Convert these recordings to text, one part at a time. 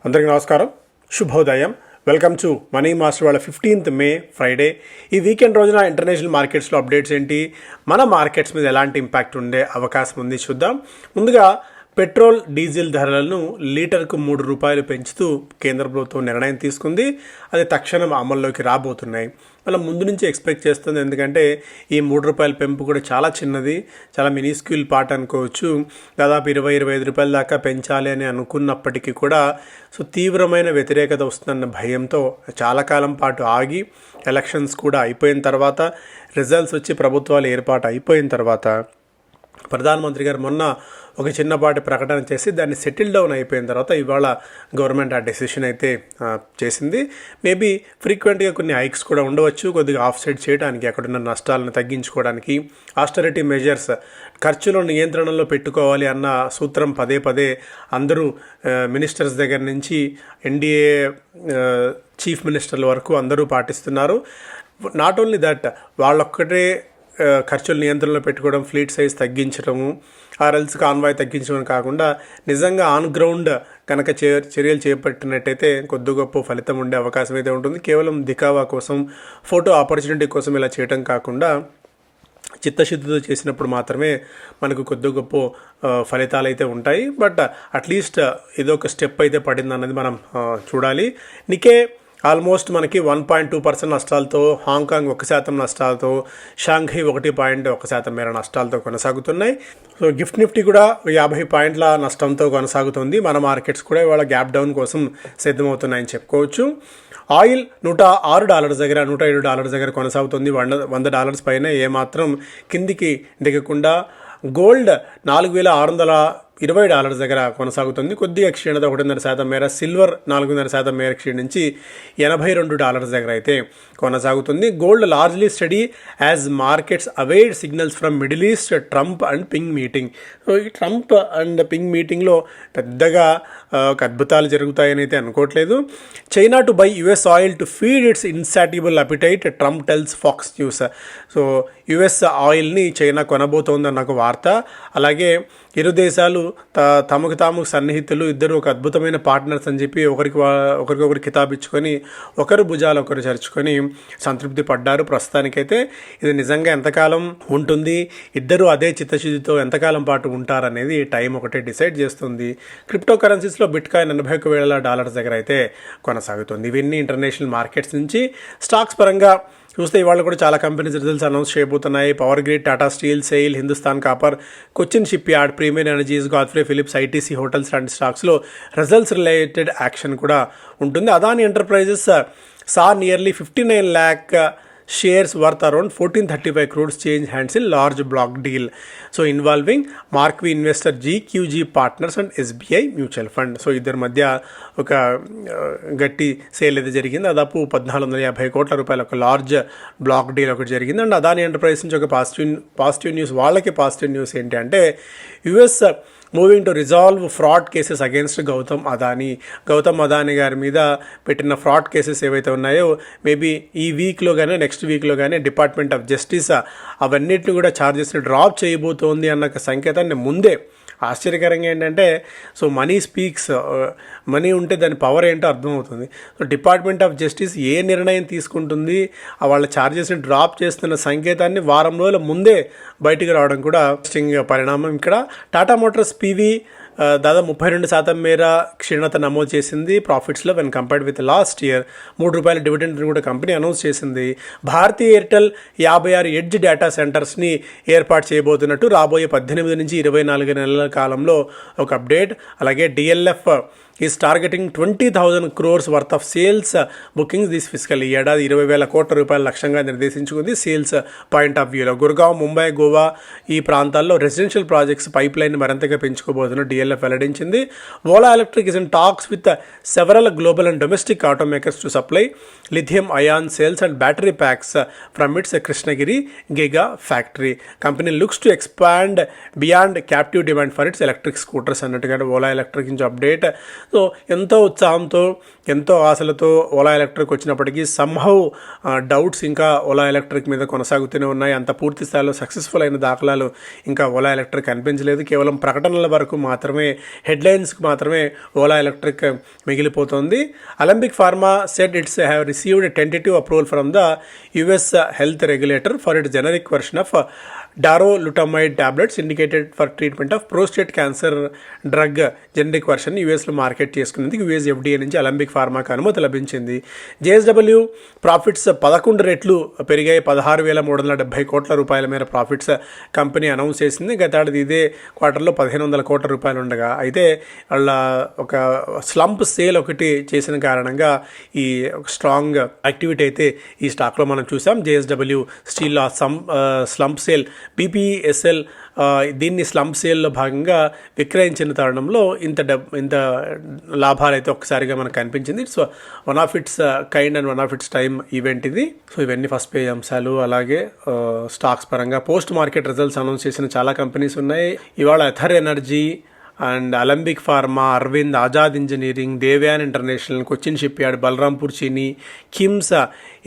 అందరికీ నమస్కారం, శుభోదయం. వెల్కమ్ టు మనీ మాస్టర్ వాళ్ళ 15th మే ఫ్రైడే. ఈ వీకెండ్ రోజున ఇంటర్నేషనల్ మార్కెట్స్లో అప్డేట్స్ ఏంటి, మన మార్కెట్స్ మీద ఎలాంటి ఇంపాక్ట్ ఉండే అవకాశం ఉంది చూద్దాం. ముందుగా పెట్రోల్ డీజిల్ ధరలను లీటర్కు ₹3 పెంచుతూ కేంద్ర ప్రభుత్వం నిర్ణయం తీసుకుంది. అది తక్షణం అమల్లోకి రాబోతున్నాయి. మనం ముందు నుంచి ఎక్స్పెక్ట్ చేస్తుంది, ఎందుకంటే ఈ ₹3 పెంపు కూడా చాలా చిన్నది, చాలా మినిస్క్యూల్ పార్ట్ అనుకోవచ్చు. దాదాపు ₹20-25 దాకా పెంచాలి అని అనుకున్నప్పటికీ కూడా తీవ్రమైన వ్యతిరేకత వస్తుందన్న భయంతో చాలా కాలం పాటు ఆగి, ఎలక్షన్స్ కూడా అయిపోయిన తర్వాత, రిజల్ట్స్ వచ్చి ప్రభుత్వాలు ఏర్పాటు అయిపోయిన తర్వాత ప్రధానమంత్రి గారు మొన్న ఒక చిన్నపాటి ప్రకటన చేసి దాన్ని సెటిల్ డౌన్ అయిపోయిన తర్వాత ఇవాళ గవర్నమెంట్ ఆ డెసిషన్ అయితే చేసింది. మేబీ ఫ్రీక్వెంట్గా కొన్ని హైక్స్ కూడా ఉండవచ్చు, కొద్దిగా ఆఫ్సెట్ చేయడానికి, అక్కడున్న నష్టాలను తగ్గించుకోవడానికి. ఆస్టరిటీ మెజర్స్, ఖర్చుల నియంత్రణలో పెట్టుకోవాలి అన్న సూత్రం పదే పదే అందరూ మినిస్టర్స్ దగ్గర నుంచి ఎన్డీఏ చీఫ్ మినిస్టర్ల వరకు అందరూ పాటిస్తున్నారు. నాట్ ఓన్లీ దట్, వాళ్ళొక్కటే ఖర్చుల నియంత్రణలో పెట్టుకోవడం, ఫ్లీట్ సైజ్ తగ్గించడము, ఆర్ఎల్స్ కాన్వాయ్ తగ్గించడం కాకుండా నిజంగా ఆన్ గ్రౌండ్ కనుక చర్యలు చేపట్టినట్టయితే కొద్ది గొప్ప ఫలితం ఉండే అవకాశం అయితే ఉంటుంది. కేవలం దికావా కోసం, ఫోటో ఆపర్చునిటీ కోసం ఇలా చేయడం కాకుండా చిత్తశుద్ధితో చేసినప్పుడు మాత్రమే మనకు కొద్ది గొప్ప ఫలితాలు అయితే ఉంటాయి. బట్ అట్లీస్ట్ ఇదొక స్టెప్ అయితే పడింది అన్నది మనం చూడాలి. నికే ఆల్మోస్ట్ మనకి 1.2% నష్టాలతో, హాంకాంగ్ 1% నష్టాలతో, షాంఘై 1.1% మేర నష్టాలతో కొనసాగుతున్నాయి. సో గిఫ్ట్ నిఫ్టీ కూడా 50 పాయింట్ల నష్టంతో కొనసాగుతుంది. మన మార్కెట్స్ కూడా ఇవాళ గ్యాప్ డౌన్ కోసం సిద్ధమవుతున్నాయని చెప్పుకోవచ్చు. ఆయిల్ $106 దగ్గర, $107 దగ్గర కొనసాగుతుంది. $100 పైన ఏమాత్రం కిందికి దిగకుండా. గోల్డ్ $4,620 దగ్గర కొనసాగుతుంది. కొద్దిగా క్షీణత 1.5% మేర. సిల్వర్ 4.5% మేర క్షీణించి $82 దగ్గర అయితే కొనసాగుతుంది. Gold largely steady as markets await signals from Middle East, Trump and Ping meeting. So ఈ ట్రంప్ అండ్ పింగ్ మీటింగ్లో పెద్దగా ఒక అద్భుతాలు జరుగుతాయని అయితే అనుకోవట్లేదు. China to buy US oil to feed its insatiable appetite, Trump tells Fox News. So US ఆయిల్ని China కొనబోతోందన్న ఒక వార్త. అలాగే ఇరు దేశాలు తమకు తాము సన్నిహితులు, ఇద్దరు ఒక అద్భుతమైన పార్ట్నర్స్ అని చెప్పి ఒకరికొకరు కితాబిచ్చుకొని, ఒకరు భుజాలు ఒకరు చరుచుకొని సంతృప్తి పడ్డారు. ప్రస్తుతానికైతే ఇది నిజంగా ఎంతకాలం ఉంటుంది, ఇద్దరు అదే చిత్తశుద్ధితో ఎంతకాలం పాటు ఉంటారనేది టైం ఒకటే డిసైడ్ చేస్తుంది. క్రిప్టో కరెన్సీస్లో బిట్కాయిన్ $81,000 దగ్గర అయితే కొనసాగుతుంది. ఇవన్నీ ఇంటర్నేషనల్ మార్కెట్స్ నుంచి. స్టాక్స్ పరంగా చూస్తే ఇవాళ కూడా చాలా కంపెనీస్ రిజల్ట్స్ అనౌన్స్ చేయబోతున్నాయి. Power Grid, Tata Steel, SAIL, Hindustan Copper, Cochin Shipyard, Premier Energies, Godfrey Phillips, ITC Hotels లాంటి స్టాక్స్లో రిజల్ట్స్ రిలేటెడ్ యాక్షన్ కూడా ఉంటుంది. Adani Enterprises saw nearly 59 lakh shares worth around 1435 crores change hands in large block deal. So involving marquee investor GQG Partners and SBI Mutual Fund. So ఇద్దరి మధ్య ఒక గట్టి sale అయితే జరిగింది. దాదాపు ₹1,450 కోట్ల ఒక లార్జ్ బ్లాక్ డీల్ ఒకటి జరిగింది. అండ్ అదాని ఎంటర్ప్రైజ్ నుంచి ఒక పాజిటివ్ న్యూస్. వాళ్ళకి పాజిటివ్ న్యూస్ ఏంటి అంటే, US moving to resolve fraud cases against Gautam Adani గారి మీద పెట్టిన ఫ్రాడ్ కేసెస్ ఏవైతే ఉన్నాయో, మేబీ ఈ వీక్లో కానీ నెక్స్ట్ వీక్లో కానీ డిపార్ట్మెంట్ ఆఫ్ జస్టిస్ అవన్నిటిని కూడా ఛార్జెస్ని డ్రాప్ చేయబోతోంది అన్న సంకేతాన్ని ముందే. ఆశ్చర్యకరంగా ఏంటంటే, సో మనీ స్పీక్స్, మనీ ఉంటే దాని పవర్ ఏంటో అర్థమవుతుంది. So department of justice A నిర్ణయం తీసుకుంటుంది, వాళ్ళ ఛార్జెస్ని డ్రాప్ చేస్తున్న సంకేతాన్ని వారం రోజుల ముందే బయటికి రావడం కూడా ఇంట్రెస్టింగ్ పరిణామం. ఇక్కడ టాటా మోటార్స్ పీవీ దాదాపు 32% మేర క్షీణత నమోదు చేసింది ప్రాఫిట్స్లో when compared with last year. ₹3 dividend కూడా కంపెనీ అనౌన్స్ చేసింది. భారతీ ఎయిర్టెల్ 56 ఎడ్జ్ డేటా సెంటర్స్ని ఏర్పాటు చేయబోతున్నట్టు రాబోయే 18 నుంచి 24 నెలల కాలంలో ఒక అప్డేట్. అలాగే DLF is targeting 20,000 crores worth of sales bookings this physical. ఈ ఏడాది 20,000 కోట్ల రూపాయల లక్ష్యంగా నిర్దేశించుకుంది సేల్స్ పాయింట్ ఆఫ్ వ్యూలో. గుర్గావ్, ముంబై, గోవా ఈ ప్రాంతాల్లో రెసిడెన్షియల్ ప్రాజెక్ట్స్ పైప్ లైన్ మరింతగా పెంచుకోబోతున్న డిఎల్ఎఫ్ వెల్లడించింది. Ola Electric is in talks with several global and domestic automakers to supply lithium ion cells and battery packs from its Krishnagiri giga factory. Company looks to expand beyond captive demand for its electric scooters అన్నట్టుగా Ola Electric నుంచి update. So ఎంతో ఉత్సాహంతో ఎంతో ఆశలతో Ola Electric వచ్చినప్పటికీ somehow doubts ఇంకా Ola electric మీద కొనసాగుతూనే ఉన్నాయి. అంత పూర్తి స్థాయిలో సక్సెస్ఫుల్ అయిన దాఖలాలు ఇంకా ఓలా ఎలక్ట్రిక్ కనిపించలేదు. కేవలం ప్రకటనల వరకు మాత్రమే, హెడ్లైన్స్కి మాత్రమే ఓలా ఎలక్ట్రిక్ మిగిలిపోతుంది. Alembic Pharma said its have received tentative approval from the US health regulator for it generic version of darolutamide tablets indicated for treatment of prostate cancer drug generic version యూఎస్లో మార్కెట్ చేసుకునేందుకు US FDA నుంచి అలంబిక్ ఫార్మాకు అనుమతి లభించింది. JSW profits 11 రెట్లు పెరిగాయి. 16,370 కోట్ల రూపాయల మేర ప్రాఫిట్స్ కంపెనీ అనౌన్స్ చేసింది. గతేడాది ఇదే క్వార్టర్లో 1,500 కోట్ల రూపాయలు ఉండగా, అయితే వాళ్ళ ఒక స్లంప్ సేల్ ఒకటి చేసిన కారణంగా ఈ స్ట్రాంగ్ యాక్టివిటీ అయితే ఈ స్టాక్లో మనం చూసాం. జేఎస్డబ్ల్యూ స్టీల్ స్లంప్ సేల్ బీపీఎస్ఎల్ దీన్ని స్లంప్ సేల్లో భాగంగా విక్రయించిన తరుణంలో ఇంత లాభాలు అయితే ఒక్కసారిగా మనకు కనిపించింది. It's one of it's kind and one of it's time event ఇది. సో ఇవన్నీ ఫస్ట్ పేజ్ అంశాలు. అలాగే స్టాక్స్ పరంగా పోస్ట్ మార్కెట్ రిజల్ట్స్ అనౌన్స్ చేసిన చాలా కంపెనీస్ ఉన్నాయి. ఇవాళ Ather Energy and Alembic Pharma, Arvind, Azad Engineering, Devyani International, Cochin Shipyard, Balrampur Chini, KIMS,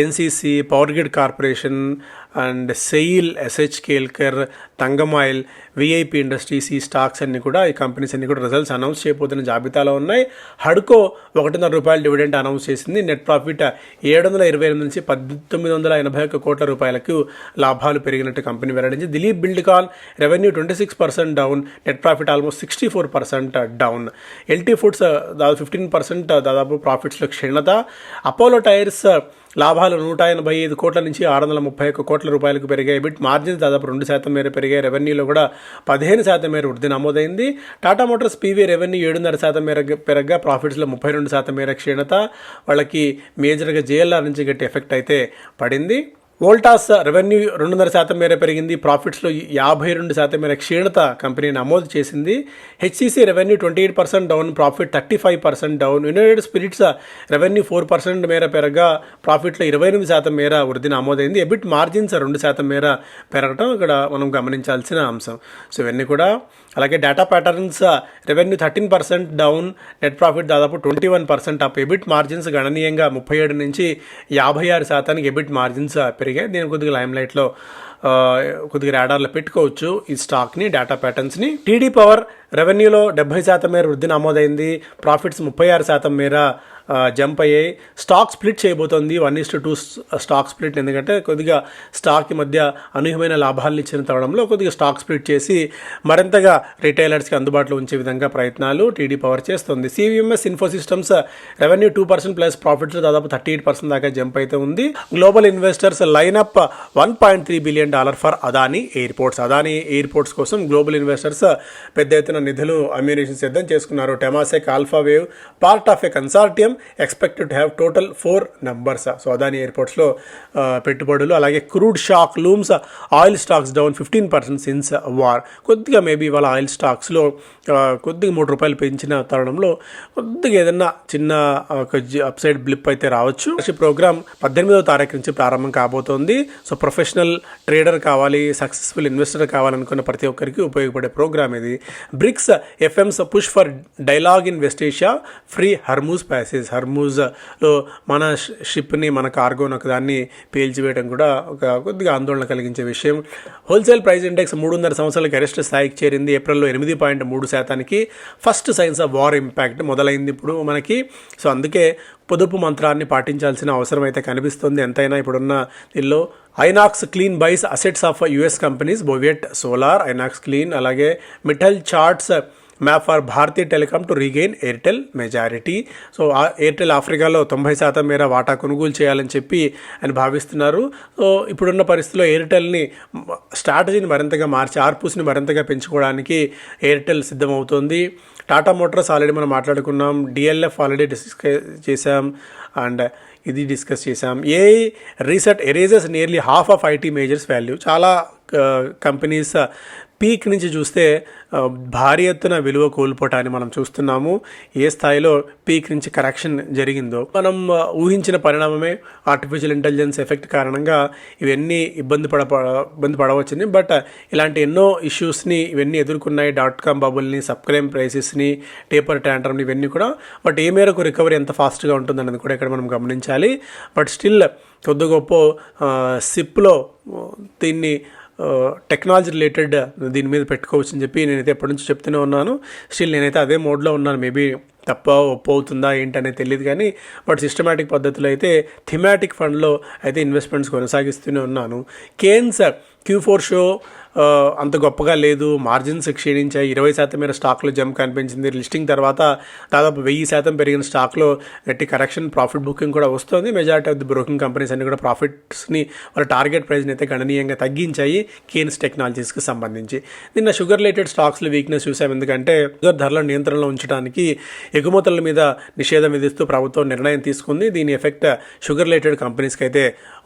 NCC, Power Grid Corporation and SAIL, SH Kelkar, Thangamayil, VIP Industries, ఈ స్టాక్స్ అన్ని కూడా, ఈ కంపెనీస్ అన్ని కూడా రిజల్ట్స్ అనౌన్స్ చేయబోతున్న జాబితాలో ఉన్నాయి. హడ్కో ₹1.5 డివిడెండ్ అనౌన్స్ చేసింది. నెట్ ప్రాఫిట్ 728 నుంచి 1,981 కోట్ల రూపాయలకు లాభాలు పెరిగినట్టు కంపెనీ వెల్లడించింది. Dilip Buildcon revenue 26% down, net profit almost 64% down. LT foods దాదాపు 15% దాదాపు ప్రాఫిట్స్లో క్షీణత. అపోలో టైర్స్ లాభాలు 185 కోట్ల నుంచి 631 కోట్ల రూపాయలకు పెరిగాయి. బిట్ మార్జిన్స్ దాదాపు 2% మేర పెరిగాయి. రెవెన్యూలో కూడా 15% మేర వృద్ధి నమోదైంది. టాటా మోటార్స్ పీవీ రెవెన్యూ 7.5% మేర పెరగగా ప్రాఫిట్స్లో 32% మేర క్షీణత. వాళ్ళకి మేజర్గా జేఎల్ఆర్ నుంచి గట్టి ఎఫెక్ట్ అయితే పడింది. వోల్టాస్ రెవెన్యూ 2.5% మేర పెరిగింది. ప్రాఫిట్స్లో 52% మేర క్షీణత కంపెనీ నమోదు చేసింది. HCC revenue 28% down, profit 35% down. United spirits revenue 4% మేర పెరగగా ప్రాఫిట్లో 28% మేర వృద్ధి నమోదైంది. ఎబిట్ మార్జిన్స్ 2% మేర పెరగడం ఇక్కడ మనం గమనించాల్సిన అంశం. సో ఇవన్నీ కూడా. అలాగే data patterns revenue 13% down, net profit దాదాపు 21% అప్. ఎబిట్ మార్జిన్స్ గణనీయంగా 37 నుంచి 56% ఎబిట్ మార్జిన్స్ పెరిగాయి. దీని కొద్దిగా లైమ్లైట్లో కొద్దిగా రాడార్లో పెట్టుకోవచ్చు ఈ స్టాక్ని, డేటా ప్యాటర్న్స్ని. టీడీ పవర్ రెవెన్యూలో 70% మేర వృద్ధి నమోదైంది. ప్రాఫిట్స్ 36% మేర జంప్ అయ్యాయి. స్టాక్ స్ప్లిట్ చేయబోతోంది 1:2 స్టాక్ స్ప్లిట్. ఎందుకంటే కొద్దిగా స్టాక్కి మధ్య అనూహ్యమైన లాభాలను ఇచ్చిన తరుణంలో కొద్దిగా స్టాక్ స్ప్లిట్ చేసి మరింతగా రిటైలర్స్కి అందుబాటులో ఉంచే విధంగా ప్రయత్నాలు టీడీ పవర్ చేస్తుంది. CVMS Info Systems revenue 2% plus profits దాదాపు 38% దాకా జంప్ అయితే ఉంది. Global investors line up $1.3 billion for Adani Airports. Adani Airports కోసం గ్లోబల్ ఇన్వెస్టర్స్ పెద్ద ఎత్తున నిధులు అమ్యూనిషన్ సిద్ధం చేసుకున్నారు. Temasek, Alpha Wave part of a consortium expected to have total 4 numbers. So Adani ఎయిర్పోర్ట్స్లో పెట్టుబడులు. అలాగే crude shock looms, oil stocks down 15% since war. కొద్దిగా మేబీ ఇవాళ ఆయిల్ స్టాక్స్లో కొద్దిగా ₹3 పెంచిన తరుణంలో కొద్దిగా ఏదన్నా చిన్న అప్సైడ్ బ్లిప్ అయితే రావచ్చు. ఈ ప్రోగ్రామ్ 18వ తారీఖు నుంచి ప్రారంభం కాబోతోంది. సో ప్రొఫెషనల్ ట్రేడర్ కావాలి, సక్సెస్ఫుల్ ఇన్వెస్టర్ కావాలనుకున్న ప్రతి ఒక్కరికి ఉపయోగపడే ప్రోగ్రామ్ ఇది. BRICS FMs push for dialogue in West Asia, free Hormuz passage. హర్మూజ్లో మన షిప్ని, మన కార్గోను ఒక దాన్ని పేల్చివేయడం కూడా ఒక కొద్దిగా ఆందోళన కలిగించే విషయం. హోల్సేల్ ప్రైస్ ఇండెక్స్ 3.5 సంవత్సరాల గరిష్ట స్థాయికి చేరింది. ఏప్రిల్లో 8.3%. First science of war impact మొదలైంది ఇప్పుడు మనకి. సో అందుకే పొదుపు మంత్రాన్ని పాటించాల్సిన అవసరం అయితే కనిపిస్తుంది. ఎంతైనా ఇప్పుడున్న దీనిలో Inox Clean buys assets of US companies, Boviet Solar, Inox Clean, అలాగే Mittal charts map for Bharatiya Telecom to regain Airtel majority. So Airtel ఆఫ్రికాలో 90% మేర వాటా కొనుగోలు చేయాలని చెప్పి ఆయన భావిస్తున్నారు. సో ఇప్పుడున్న పరిస్థితిలో ఎయిర్టెల్ని స్ట్రాటజీని మరింతగా మార్చి ఆర్పుస్ని మరింతగా పెంచుకోవడానికి ఎయిర్టెల్ సిద్ధమవుతోంది. టాటా మోటార్స్ ఆల్రెడీ మనం మాట్లాడుకున్నాం. డిఎల్ఎఫ్ ఆల్రెడీ డిస్కస్ చేసాం అండ్ ఇది డిస్కస్ చేసాం. AI reset erases nearly half of IT majors value. చాలా కంపెనీస్ పీక్ నుంచి చూస్తే భారీ ఎత్తున విలువ కోల్పోవటాన్ని మనం చూస్తున్నాము. ఏ స్థాయిలో పీక్ నుంచి కరెక్షన్ జరిగిందో మనం ఊహించిన పరిణామమే. ఆర్టిఫిషియల్ ఇంటెలిజెన్స్ ఎఫెక్ట్ కారణంగా ఇవన్నీ ఇబ్బంది పడవచ్చింది. బట్ ఇలాంటి ఎన్నో ఇష్యూస్ని ఇవన్నీ ఎదుర్కొన్నాయి. .com బబుల్ని, సబ్ప్రైమ్ ప్రైసెస్ని, టేపర్ ట్యాంట్రమ్ని, ఇవన్నీ కూడా. బట్ ఏ మేరకు రికవరీ ఎంత ఫాస్ట్గా ఉంటుందన్నది కూడా ఇక్కడ మనం గమనించాలి. బట్ స్టిల్ కొద్ది గొప్ప సిప్లో దీన్ని టెక్నాలజీ రిలేటెడ్ దీని మీద పెట్టుకోవచ్చు అని చెప్పి నేనైతే ఎప్పటి నుంచి చెప్తూనే ఉన్నాను. స్టిల్ నేనైతే అదే మోడ్లో ఉన్నాను. మేబీ తప్ప ఒప్పు అవుతుందా ఏంటనేది తెలియదు కానీ బట్ సిస్టమేటిక్ పద్ధతిలో అయితే థిమాటిక్ ఫండ్లో అయితే ఇన్వెస్ట్మెంట్స్ కొనసాగిస్తూనే ఉన్నాను. కేన్స్ Q4 షో అంత గొప్పగా లేదు. మార్జిన్స్ క్షీణించాయి. 20% మేర స్టాక్లో జంప్ కనిపించింది. లిస్టింగ్ తర్వాత దాదాపు 1000% పెరిగిన స్టాక్లో గట్టి కరెక్షన్, ప్రాఫిట్ బుకింగ్ కూడా వస్తుంది. Majority of the broking companies అన్ని కూడా ప్రాఫిట్స్ని వాళ్ళ టార్గెట్ ప్రైస్ని అయితే గణనీయంగా తగ్గించాయి కేన్స్ టెక్నాలజీస్కి సంబంధించి. నిన్న షుగర్ రిలేటెడ్ స్టాక్స్లో వీక్నెస్ చూసాం. ఎందుకంటే షుగర్ ధరల నియంత్రణలో ఉంచడానికి ఎగుమతుల మీద నిషేధం విధిస్తూ ప్రభుత్వం నిర్ణయం తీసుకుంది. దీని ఎఫెక్ట్ షుగర్ రిలేటెడ్ కంపెనీస్కి అయితే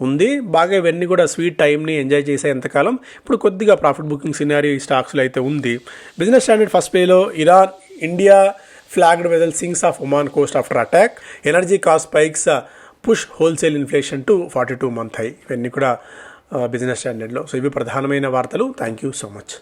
ఉంది. బాగా ఇవన్నీ కూడా స్వీట్ టైంని ఎంజాయ్ చేసే ఎంతకాలం ఇప్పుడు కొద్దిగా ప్రాఫిట్ బుకింగ్ సినారీ ఈ స్టాక్స్లో అయితే ఉంది. బిజినెస్ స్టాండర్డ్ ఫస్ట్ పేలో Iran, India flagged vessel sinks off Oman coast after attack, energy cost spikes push wholesale inflation to 42 month high. ఇవన్నీ కూడా బిజినెస్ స్టాండర్డ్లో. సో ఇవి ప్రధానమైన వార్తలు. Thank you so much.